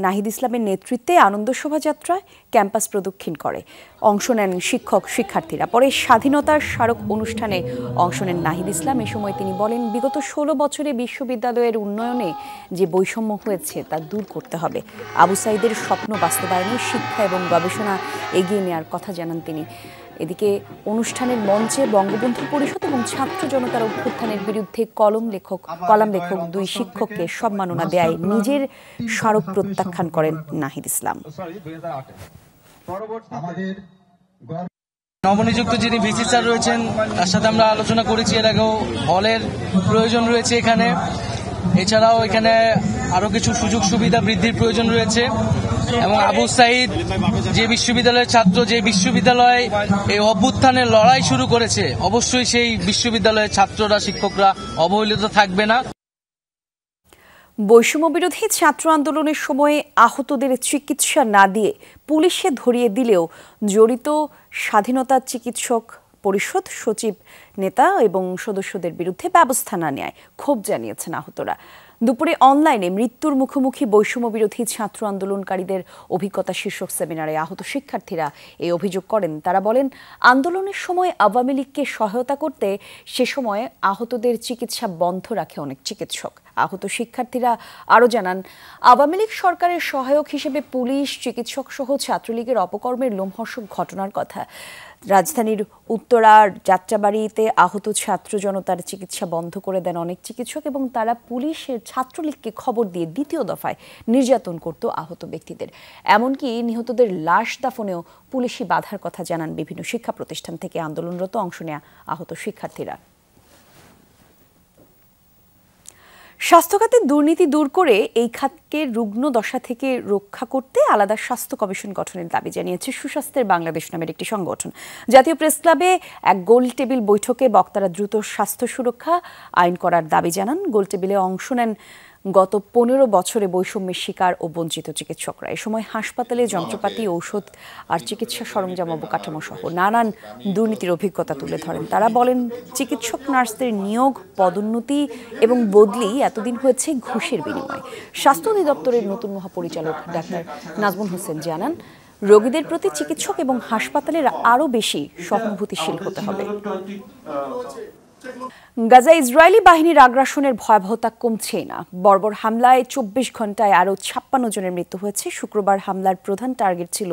নাহিদ ইসলামের নেতৃত্বে আনন্দ শোভাযাত্রায় ক্যাম্পাস প্রদক্ষিণ করে অংশ নেন শিক্ষক শিক্ষার্থীরা। পরে স্বাধীনতার স্মারক অনুষ্ঠানে অংশ নেন নাহিদ ইসলাম। এ সময় তিনি বলেন, বিগত ১৬ বছরে বিশ্ববিদ্যালয়ের উন্নয়নে যে বৈষম্য হয়েছে তা দূর করতে হবে। আবু সাইদের স্বপ্ন বাস্তবায়নে শিক্ষা এবং গবেষণা এগিয়ে নেওয়ার কথা জানান তিনি। এদিকে অনুষ্ঠানের মঞ্চে বঙ্গবন্ধু পরিষদ এবং ছাত্র জনতার অভ্যুত্থানের বিরুদ্ধে কলাম লেখক দুই শিক্ষককে সম্মাননা দেয় নিজের স্মারক প্রত্যাখ্যান করেন নাহিদ ইসলাম। নবনিযুক্ত যিনি ভিসি স্যার রয়েছেন তার সাথে আমরা আলোচনা করেছি, এর আগেও হলের প্রয়োজন রয়েছে এখানে। এছাড়াও এখানে আরো কিছু সুযোগ সুবিধা বৃদ্ধির প্রয়োজন রয়েছে এবং আবু সাইদ যে বিশ্ববিদ্যালয়ের ছাত্র, যে বিশ্ববিদ্যালয় এই অভ্যুত্থানের লড়াই শুরু করেছে, অবশ্যই সেই বিশ্ববিদ্যালয়ের ছাত্ররা, শিক্ষকরা অবহেলিত থাকবে না। বৈষম্য বিরোধী ছাত্র আন্দোলনের সময়ে আহতদের চিকিৎসা না দিয়ে পুলিশে ধরিয়ে দিলেও জড়িত স্বাধীনতা চিকিৎসক পরিষদ সচিব, নেতা এবং সদস্যদের বিরুদ্ধে ব্যবস্থা না নেয় ক্ষোভ জানিয়েছেন আহতরা। দুপুরে অনলাইনে মৃত্যুর মুখোমুখি বৈষম্য বিরোধী ছাত্র আন্দোলনকারীদের অভিজ্ঞতা শীর্ষক সেমিনারে আহত শিক্ষার্থীরা এই অভিযোগ করেন। তারা বলেন, আন্দোলনের সময় আওয়ামী লীগকে সহায়তা করতে সে সময় আহতদের চিকিৎসা বন্ধ রাখে অনেক চিকিৎসক। আহত শিক্ষার্থীরা আরও জানান, আওয়ামী লীগ সরকারের সহায়ক হিসেবে পুলিশ, চিকিৎসক সহ ছাত্রলীগের অপকর্মের লোমহর্ষক ঘটনার কথা। রাজধানীর উত্তরার যাত্রাবাড়িতে আহত ছাত্র জনতার চিকিৎসা বন্ধ করে দেন অনেক চিকিৎসক এবং তারা পুলিশের ছাত্রলীগকে খবর দিয়ে দ্বিতীয় দফায় নির্যাতন করত আহত ব্যক্তিদের। এমনকি নিহতদের লাশ দাফনেও পুলিশি বাধার কথা জানান বিভিন্ন শিক্ষা প্রতিষ্ঠান থেকে আন্দোলনরত অংশ নেয়া আহত শিক্ষার্থীরা। স্বাস্থ্যখাতে দুর্নীতি দূর করে এই খাতকে রুগ্ন দশা থেকে রক্ষা করতে আলাদা স্বাস্থ্য কমিশন গঠনের দাবি জানিয়েছে সুস্বাস্থ্যের বাংলাদেশ নামের একটি সংগঠন। জাতীয় প্রেস ক্লাবে এক গোল টেবিল বৈঠকে বক্তারা দ্রুত স্বাস্থ্য সুরক্ষা আইন করার দাবি জানান। গোল টেবিলে অংশ নেন গত ১৫ বছরে বৈষম্যের শিকার ও বঞ্চিত চিকিৎসকরা। এ সময় হাসপাতালে যন্ত্রপাতি, ঔষধ আর চিকিৎসা সরঞ্জাম অবকাঠামো সহ নানান দুর্নীতির অভিজ্ঞতা তুলে ধরেন। তারা বলেন, চিকিৎসক নার্সদের নিয়োগ, পদোন্নতি এবং বদলি এতদিন হয়েছে ঘুষের বিনিময়ে। স্বাস্থ্য অধিদপ্তরের নতুন মহাপরিচালক ডাক্তার নাজমুল হোসেন জানান, রোগীদের প্রতি চিকিৎসক এবং হাসপাতালের আরও বেশি সহানুভূতিশীল হতে হবে। গাজা ইসরায়েলি বাহিনীর আগ্রাসনের ভয়াবহতা কমছেই না। বর্বর হামলায় ২৪ ঘন্টায় আরও ৫৬ জনের মৃত্যু হয়েছে। শুক্রবার হামলার প্রধান টার্গেট ছিল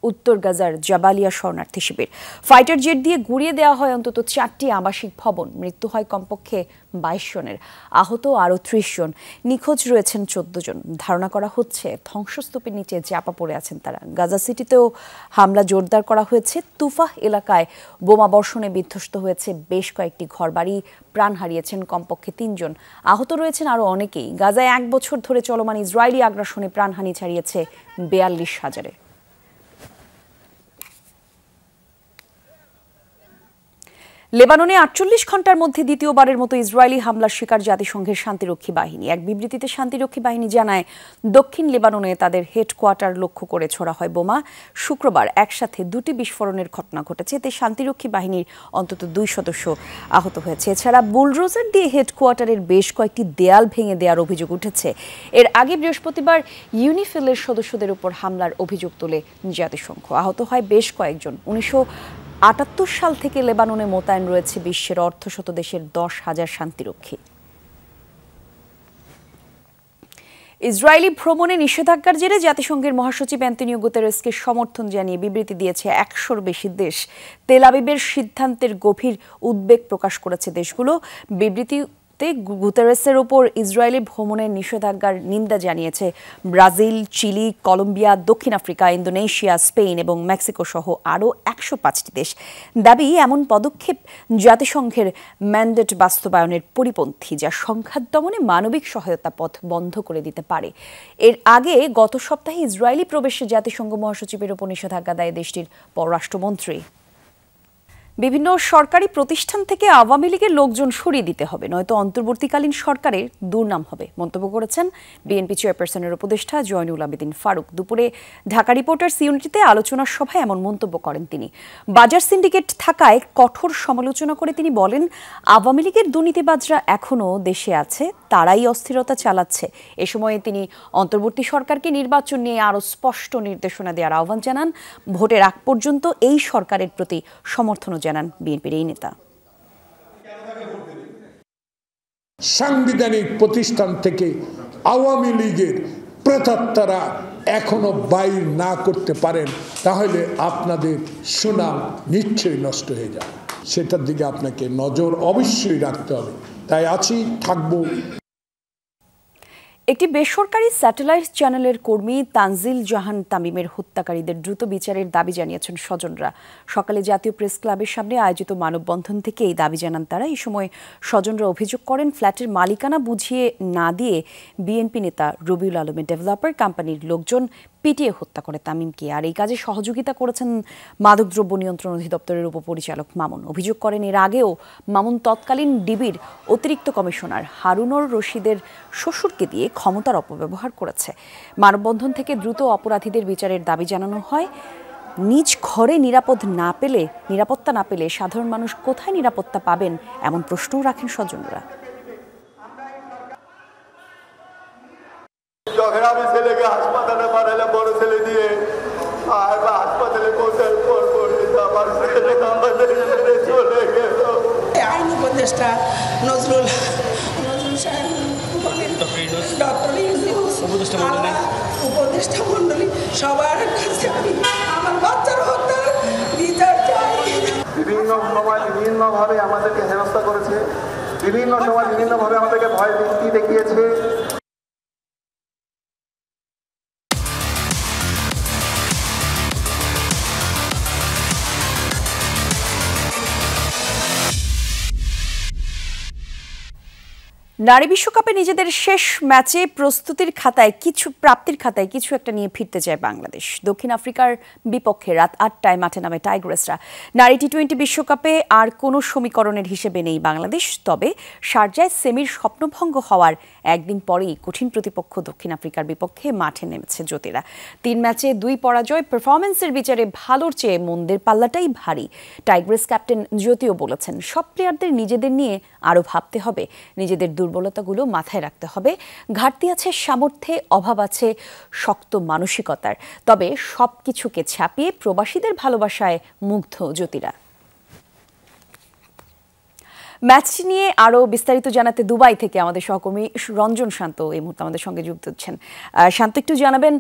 উত্তর গাজার জাবালিয়া শরণার্থী শিবির। ফাইটার জেট দিয়ে গুঁড়িয়ে দেওয়া হয় অন্তত ৪টি আবাসিক ভবন। মৃত্যু হয় কমপক্ষে ২২ জনের, আহত আরও ৩০ জন। নিখোঁজ রয়েছেন ১৪ জন। ধারণা করা হচ্ছে ধ্বংসস্তূপের নিচে চাপা পড়ে আছেন তারা। গাজা সিটিতেও হামলা জোরদার করা হয়েছে। তুফাহ এলাকায় বোমা বর্ষণে বিধ্বস্ত হয়েছে বেশ কয়েকটি ঘরবাড়ি, প্রাণ হারিয়েছেন কমপক্ষে ৩ জন, আহত রয়েছেন আরও অনেকেই। গাজায় ১ বছর ধরে চলমান ইসরায়েলি আগ্রাসনে প্রাণহানি ছাড়িয়েছে ৪২,০০০-এর। লেবাননে ৪৮ ঘন্টার মধ্যে দ্বিতীয়বারের মতো ইসরায়েলি হামলার শিকার জাতিসংঘের শান্তিরক্ষী বাহিনী। এক বিবৃতিতে শান্তিরক্ষী বাহিনী জানায়, দক্ষিণ লেবাননে তাদের হেডকোয়ার্টার লক্ষ্য করে ছোড়া হয় বোমা। শুক্রবার একসাথে 2টি বিস্ফোরণের ঘটনা ঘটেছে, এতে শান্তিরক্ষী বাহিনীর অন্তত 2 সদস্য আহত হয়েছে। এছাড়া বুলডোজার দিয়ে হেডকোয়ার্টারের বেশ কয়েকটি দেয়াল ভেঙে দেওয়ার অভিযোগ উঠেছে। এর আগে বৃহস্পতিবার ইউনিফিলের সদস্যদের উপর হামলার অভিযোগ তোলে জাতিসংঘ। আহত হয় বেশ কয়েকজন। 1978 সাল থেকে লেবাননে মোতায়েন রয়েছে বিশ্বের অর্ধশত দেশের 10,000 শান্তিরক্ষী। ইসরায়েলি ভ্রমণে নিষেধাজ্ঞার জেরে জাতিসংঘের মহাসচিব অ্যান্তনিও গুতেরেসকে সমর্থন জানিয়ে বিবৃতি দিয়েছে 100-র বেশি দেশ। তেল আবিবের সিদ্ধান্তের গভীর উদ্বেগ প্রকাশ করেছে দেশগুলো। বিবৃতিতে গুতেরেসের ওপর ইসরায়েলি ভ্রমণের নিষেধাজ্ঞার নিন্দা জানিয়েছে ব্রাজিল, চিলি, কলম্বিয়া, দক্ষিণ আফ্রিকা, ইন্দোনেশিয়া, স্পেন এবং মেক্সিকো সহ আরও 105টি দেশ। দাবি, এমন পদক্ষেপ জাতিসংঘের ম্যান্ডেট বাস্তবায়নের পরিপন্থী, যা সংঘাত দমনে মানবিক সহায়তা পথ বন্ধ করে দিতে পারে। এর আগে গত সপ্তাহে ইসরায়েলি প্রবেশে জাতিসংঘ মহাসচিবের ওপর নিষেধাজ্ঞা দেয় দেশটির পররাষ্ট্রমন্ত্রী। বিভিন্ন সরকারি প্রতিষ্ঠান থেকে আওয়ামী লীগের লোকজন সরিয়ে দিতে হবে, নয়তো অন্তর্বর্তীকালীন সরকারের দুর্নাম হবে, মন্তব্য করেছেন বিএনপি চেয়ারপারসনের উপদেষ্টা জয়নুল আবেদিন ফারুক। দুপুরে ঢাকা রিপোর্টার্স ইউনিটিতে আলোচনা সভায় এমন মন্তব্য করেন তিনি। বাজার সিন্ডিকেট থাকায় কঠোর সমালোচনা করে তিনি বলেন, আওয়ামী লীগের দুর্নীতিবাজরা এখনও দেশে আছে, তারাই অস্থিরতা চালাচ্ছে। এ সময়ে তিনি অন্তর্বর্তী সরকারকে নির্বাচন নিয়ে আরও স্পষ্ট নির্দেশনা দেওয়ার আহ্বান জানান। ভোটের আগ পর্যন্ত এই সরকারের প্রতি সমর্থনও জানান বিএনপির এই নেতা। সাংবিধানিক প্রতিষ্ঠান থেকে আওয়ামী লীগের প্রেতাত্মারা এখনো বাইর না করতে পারেন, তাহলে আপনাদের সুনাম নিশ্চয়ই নষ্ট হয়ে যাবে। সেটার দিকে আপনাকে নজর অবশ্যই রাখতে হবে। তাই আছি, থাকবো। একটি বেসরকারি স্যাটেলাইট চ্যানেলের কর্মী তানজিল জাহান তামিমের হত্যাকারীদের দ্রুত বিচারের দাবি জানিয়েছেন স্বজনরা। সকালে জাতীয় প্রেস ক্লাবের সামনে আয়োজিত মানববন্ধন থেকে এই দাবি জানান তারা। এই সময় স্বজনরা অভিযোগ করেন, ফ্ল্যাটের মালিকানা বুঝিয়ে না দিয়ে বিএনপি নেতা রবিউল আলমের ডেভেলপার কোম্পানির লোকজন পিটিয়ে হত্যা করে তামিমকে। আর এই কাজে সহযোগিতা করেছেন মাদকদ্রব্য নিয়ন্ত্রণ অধিদপ্তরের উপপরিচালক মামুন। অভিযোগ করেন, এর আগেও মামুন তৎকালীন ডিবির অতিরিক্ত কমিশনার হারুনুর রশিদের শ্বশুরকে দিয়ে ক্ষমতার অপব্যবহার করেছে। মানববন্ধন থেকে দ্রুত অপরাধীদের বিচারের দাবি জানানো হয়। নিজ ঘরে নিরাপত্তা না পেলে সাধারণ মানুষ কোথায় নিরাপত্তা পাবেন, এমন প্রশ্নও রাখেন স্বজনরা। আমি ছেলেকে হাসপাতালে পাঠালাম বড় ছেলে দিয়ে, আর হাসপাতালে পৌঁছার পর আমার ছেলে আমাদের চলে গেল। আইন উপদেষ্টা নজরুল সাহেব, ডক্টর উপদেষ্টা মন্ডলী, সবার কাছে আমি আমার বাচ্চার হত্যার বিচার চাই। বিভিন্ন সময় বিভিন্নভাবে আমাদেরকে হেনস্থা করেছে, বিভিন্ন সময় বিভিন্নভাবে আমাদেরকে ভয় ভীতি দেখিয়েছে। নারী বিশ্বকাপে নিজেদের শেষ ম্যাচে প্রাপ্তির খাতায় কিছু একটা নিয়ে ফিরতে চায় বাংলাদেশ। দক্ষিণ আফ্রিকার বিপক্ষে রাত 8টায় মাঠে নামে টাইগ্রেসরা। নারী টি-20 বিশ্বকাপে আর কোনো সমীকরণের হিসেবে নেই বাংলাদেশ। তবে শারজায় সেমির স্বপ্নভঙ্গ হওয়ার একদিন পরেই কঠিন প্রতিপক্ষ দক্ষিণ আফ্রিকার বিপক্ষে মাঠে নেমেছে জ্যোতিরা। 3 ম্যাচে 2 পরাজয়। পারফরমেন্সের বিচারে ভালোর চেয়ে মন্দের পাল্লাটাই ভারী। টাইগ্রেস ক্যাপ্টেন জ্যোতিও বলেছেন, সব প্লেয়ারদের নিজেদের নিয়ে আরও ভাবতে হবে, নিজেদের দুর্বলতাগুলো মাথায় রাখতে হবে। ঘাটতি আছে সামর্থ্যে, অভাব আছে শক্ত মানসিকতার। তবে সব কিছুকে ছাপিয়ে প্রবাসীদের ভালোবাসায় মুগ্ধ জ্যোতিরা। ম্যাচটি নিয়ে আরও বিস্তারিত জানাতে দুবাই থেকে আমাদের সহকর্মী রঞ্জন শান্ত এই মুহূর্তে আমাদের সঙ্গে যুক্ত হচ্ছেন। শান্ত, একটু জানাবেন,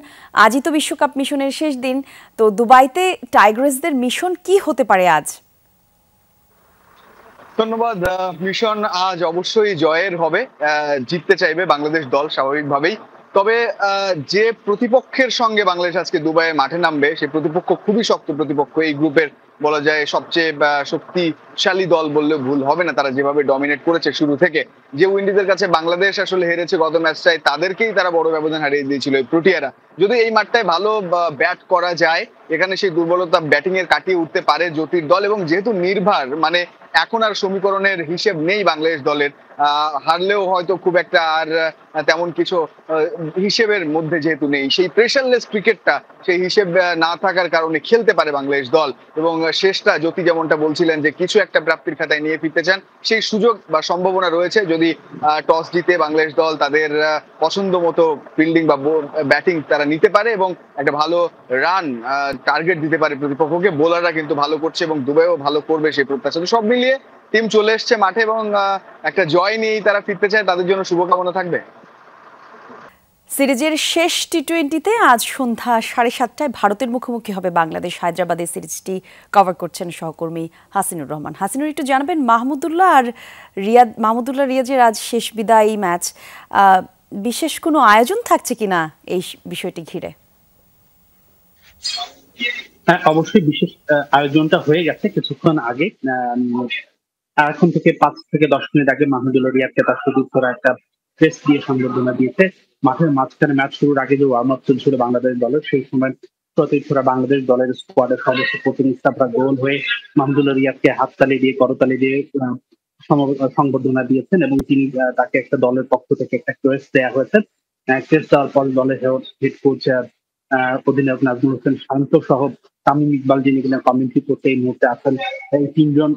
আজই তো বিশ্বকাপ মিশনের শেষ দিন, তো দুবাইতে টাইগ্রেসদের মিশন কি হতে পারে আজ? ধন্যবাদ। মিশন আজ অবশ্যই জয়ের হবে, জিততে চাইবে বাংলাদেশ দল স্বাভাবিকভাবেই। তবে যে প্রতিপক্ষের সঙ্গে বাংলাদেশ আজকে দুবাইয়ে মাঠে নামবে, সেই প্রতিপক্ষ খুবই শক্ত প্রতিপক্ষ। এই গ্রুপের বলা যায় সবচেয়ে শক্তিশালী দল বললে ভুল হবে না। তারা যেভাবে ডমিনেট করেছে শুরু থেকে, যে উইন্ডিজের কাছে বাংলাদেশ আসলে হেরেছে গত ম্যাচটায়, তাদেরকেই তারা বড় ব্যবধান হারিয়ে দিয়েছিল এই প্রোটিয়ারা। যদি এই মাঠটায় ভালো ব্যাট করা যায়, এখানে সেই দুর্বলতা ব্যাটিং এর কাটিয়ে উঠতে পারে জ্যোতির দল। এবং যেহেতু নির্ভার, মানে এখন আর সমীকরণের হিসেব নেই বাংলাদেশ দলের। হারলেও হয়তো খুব একটা আর তেমন কিছু হিসেবের মধ্যে যেহেতু নেই, সেই প্রেশারলেস ক্রিকেটটা সেই হিসেব না থাকার কারণে খেলতে পারে বাংলাদেশ দল। এবং শেষটা জ্যোতি যেমনটা বলছিলেন যে কিছু একটা প্রাপ্তির খাতায় নিয়ে ফিরতে চান, সেই সুযোগ বা সম্ভাবনা রয়েছে যদি টস জিতে বাংলাদেশ দল তাদের পছন্দ মতো ফিল্ডিং বা ব্যাটিং তারা নিতে পারে এবং একটা ভালো রান টার্গেট দিতে পারে প্রতিপক্ষকে। বোলাররা কিন্তু ভালো করছে এবং দুবাইও ভালো করবে সেই প্রত্যাশা। সব মিলিয়ে টিম চলে এসছে মাঠে এবং একটা জয় নিয়েই তারা ফিরতে চায়, তাদের জন্য শুভকামনা থাকবে। সিরিজের শেষ টি-20তে আজ সন্ধ্যা 7:30টায় ভারতের মুখোমুখি হবে বাংলাদেশ। হায়দ্রাবাদে সিরিজটি কভার করছেন সহকর্মী হাসিনুর রহমান। হাসিনুর, একটু জানাবেন মাহমুদুল্লাহ রিয়াজের আজ শেষ বিদায়ী ম্যাচ, বিশেষ কোনো আয়োজন থাকছে কিনা এই বিষয়টি ঘিরে? হ্যাঁ, অবশ্যই বিশেষ আয়োজনটা হয়ে গেছে কিছুক্ষণ আগে। এখন থেকে 5 থেকে 10 মিনিট আগে মাহমুদুল্লাহ রিয়াদকে তার সতীর্থরা একটা প্রেস দিয়ে সংবর্ধনা দিয়েছে। মাঠের মাঝখানে ম্যাচ শুরুর আগে যে ওয়ার্ম আপ চলছিল বাংলাদেশ দলের, সেই সময় সতীর্থরা বাংলাদেশ দলের স্কোয়াডের সদস্য কোচিং স্টাফরা গোল হয়ে মাহমুদুল্লাহ রিয়াদকে হাততালি দিয়ে করতালি দিয়ে সংবর্ধনা দিয়েছেন এবং তিনি তাকে একটা দলের পক্ষ থেকে একটা ক্রেস্ট দেওয়া হয়েছে। ক্রেস্ট দেওয়ার পর দলের হেড কোচ অধিনায়ক নাজমুল হোসেন শান্ত সহ তামিম ইকবাল, যিনি কিনা কমেন্ট্রি করতে এই মুহূর্তে আছেন, এই তিনজন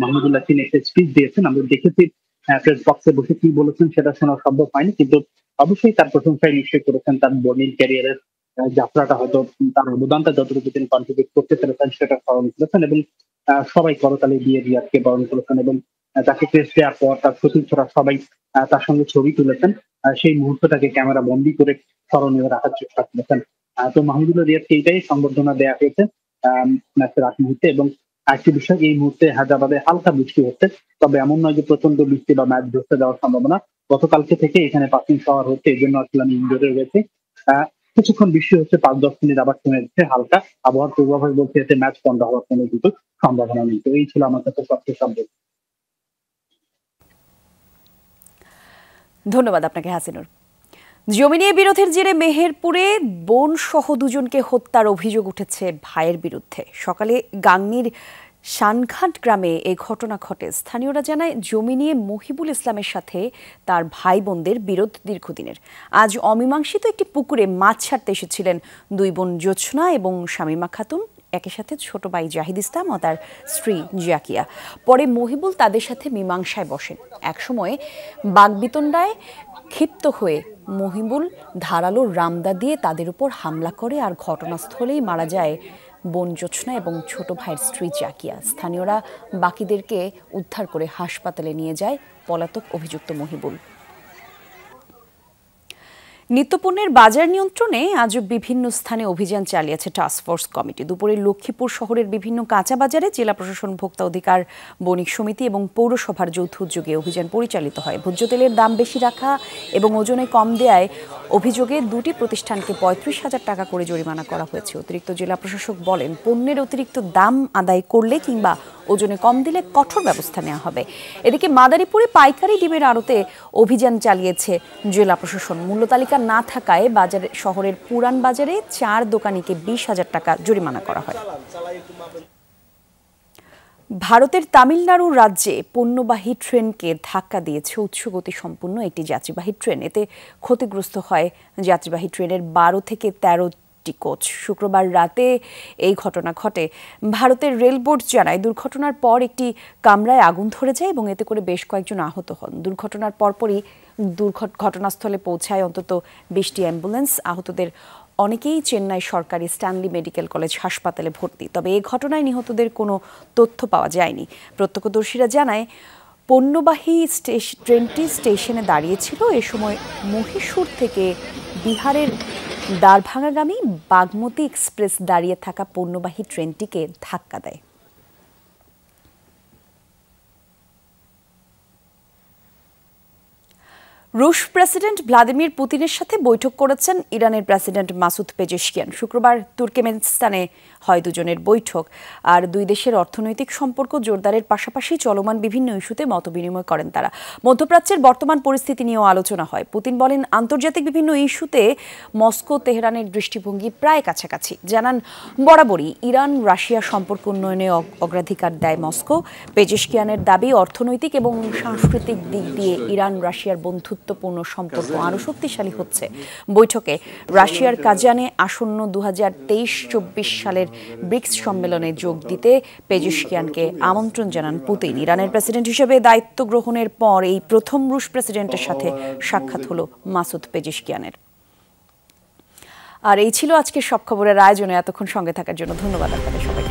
মাহমুদুল্লাহ তিনি একটা স্পিচ দিয়েছেন। আমরা দেখেছি প্রেস বক্সে বসে কি বলেছেন সেটা শোনা সম্ভব হয়নি, কিন্তু অবশ্যই তার প্রশংসায় নিশ্চয়ই করেছেন। তার বোলিং ক্যারিয়ারের যাত্রাটা হয়তো তার অবদানটা যতটুকু তিনি কন্ট্রিবিউট করতে পেরেছেন সেটা স্মরণ করেছেন এবং সবাই করতালি দিয়ে রিয়াদকে বরণ করেছেন এবং তাকে ক্রেস্ট দেওয়ার পর তার সতীর্থরা সবাই তার সঙ্গে ছবি তুলেছেন। সেই মুহূর্তটাকে ক্যামেরা বন্দি করে স্মরণীয় রাখার চেষ্টা করেছেন। তো মাহমুদুল্লাহ রিয়াদকে এইটাই সংবর্ধনা দেওয়া হয়েছে ম্যাচের আগ মুহূর্তে। এবং আরেকটি বিষয়, এই মুহূর্তে হায়দ্রাবাদে হালকা বৃষ্টি হচ্ছে, তবে এমন নয় যে প্রচন্ড বৃষ্টি বা ম্যাচ ধরতে দেওয়ার সম্ভাবনা। গতকালকে থেকে এখানে পাসিং শাওয়ার হচ্ছে, এই জন্য আসলে আমি ইনডোরে রয়েছে। কিছুক্ষণ বৃষ্টি হচ্ছে, 5-10 মিনিট আবার থেমে যাচ্ছে। হালকা আবহাওয়ার পূর্বাভাস বলছে এতে ম্যাচ বন্ধ হওয়ার কোনো কিন্তু সম্ভাবনা নেই। তো এই ছিল আমার কাছে সবচেয়ে সম্ভব। ধন্যবাদ আপনাকে হাসিনুর। জমি নিয়ে বিরোধের জেরে মেহেরপুরে বোন সহ 2জনকে হত্যার অভিযোগ উঠেছে ভাইয়ের বিরুদ্ধে। সকালে গাংনীর শানঘাট গ্রামে এই ঘটনা ঘটে। স্থানীয়রা জানায় জমি নিয়ে মহিবুল ইসলামের সাথে তার ভাই বোনদের বিরোধ দীর্ঘদিনের। আজ অমীমাংসিত একটি পুকুরে মাছ ছাড়তে এসেছিলেন 2 বোন জোছনা এবং শামীমা খাতুন, একই সাথে ছোট ভাই জাহিদ ইসলাম ও তার স্ত্রী জাকিয়া। পরে মহিবুল তাদের সাথে মীমাংসায় বসেন। একসময় বাগবিতণ্ডায় ক্ষিপ্ত হয়ে মহিবুল ধারালো রামদা দিয়ে তাদের উপর হামলা করে আর ঘটনাস্থলেই মারা যায় বোন জোছনা এবং ছোট ভাইয়ের স্ত্রী জাকিয়া। স্থানীয়রা বাকিদেরকে উদ্ধার করে হাসপাতালে নিয়ে যায় পলাতক অভিযুক্ত মহিবুল। নিত্যপণ্যের বাজার নিয়ন্ত্রণে আজও বিভিন্ন স্থানে অভিযান চালিয়েছে টাস্কফোর্স কমিটি। দুপুরে লক্ষ্মীপুর শহরের বিভিন্ন কাঁচা বাজারে জেলা প্রশাসন, ভোক্তা অধিকার বণিক সমিতি এবং পৌরসভার যৌথ উদ্যোগে অভিযান পরিচালিত হয়। ভোজ্য তেলের দাম বেশি রাখা এবং ওজনে কম দেয়ায় অভিযোগে 2টি প্রতিষ্ঠানকে 35,000 টাকা করে জরিমানা করা হয়েছে। অতিরিক্ত জেলা প্রশাসক বলেন, পণ্যের অতিরিক্ত দাম আদায় করলে কিংবা ওজনে কম দিলে কঠোর ব্যবস্থা নেওয়া হবে। এদিকে মাদারীপুরে পাইকারি ডিমের আড়তে অভিযান চালিয়েছে জেলা প্রশাসন। মূল্য তালিকা না থাকায় বাজারে শহরের পুরান বাজারে 4 দোকানিকে 20,000 টাকা জরিমানা করা হয়। ভারতের তামিলনাড়ু রাজ্যে পণ্যবাহী ট্রেনকে ধাক্কা দিয়েছে উচ্চগতি সম্পন্ন একটি যাত্রীবাহী ট্রেন। এতে ক্ষতিগ্রস্ত হয় যাত্রীবাহী ট্রেনের 12 থেকে 13টি কোচ। শুক্রবার রাতে এই ঘটনা ঘটে। ভারতের রেল বোর্ড জানায়, দুর্ঘটনার পর একটি কামরায় আগুন ধরে যায় এবং এতে করে বেশ কয়েকজন আহত হন। দুর্ঘটনার পরপরই ঘটনাস্থলে পৌঁছায় অন্তত 20টি অ্যাম্বুলেন্স। আহতদের অনেকেই চেন্নাই সরকারি স্ট্যানলি মেডিকেল কলেজ হাসপাতালে ভর্তি। তবে এই ঘটনায় নিহতদের কোনো তথ্য পাওয়া যায়নি। প্রত্যক্ষদর্শীরা জানায়, পণ্যবাহী ট্রেনটি স্টেশনে দাঁড়িয়েছিল। এ সময় মহীশূর থেকে বিহারের দ্বারভাঙাগামী বাগমতী এক্সপ্রেস দাঁড়িয়ে থাকা পণ্যবাহী ট্রেনটিকে ধাক্কা দেয়। রুশ প্রেসিডেন্ট ভ্লাদিমির পুতিনের সাথে বৈঠক করেছেন ইরানের প্রেসিডেন্ট মাসুদ পেজেশকিয়ান। শুক্রবার তুর্কমেনিস্তানে হয় দুজনের বৈঠক। আর দুই দেশের অর্থনৈতিক সম্পর্ক জোরদারের পাশাপাশি চলমান বিভিন্ন ইস্যুতে মতবিনিময় করেন তারা। মধ্যপ্রাচ্যের বর্তমান পরিস্থিতি নিয়েও আলোচনা হয়। পুতিন বলেন, আন্তর্জাতিক বিভিন্ন ইস্যুতে মস্কো তেহরানের দৃষ্টিভঙ্গি প্রায় কাছাকাছি। জানান, বরাবরই ইরান রাশিয়া সম্পর্ক উন্নয়নে অগ্রাধিকার দেয় মস্কো। পেজেশকিয়ানের দাবি, অর্থনৈতিক এবং সাংস্কৃতিক দিক দিয়ে ইরান রাশিয়ার বন্ধুত্বপূর্ণ সম্পর্ক আরও শক্তিশালী হচ্ছে। বৈঠকে রাশিয়ার কাজানে আসন্ন 2023-24 সালের ব্রিক্স সম্মেলনে যোগ দিতে পেজেশকিয়ানকে আমন্ত্রণ জানান পুতিন। ইরানের প্রেসিডেন্ট হিসেবে দায়িত্ব গ্রহণের পর এই প্রথম রুশ প্রেসিডেন্টের সাথে সাক্ষাৎ হলো মাসুদ পেজেশকিয়ানের। আর এই ছিল আজকের সব খবরের আয়োজনে। এতক্ষণ সঙ্গে থাকার জন্য ধন্যবাদ আপনাদের সবাই।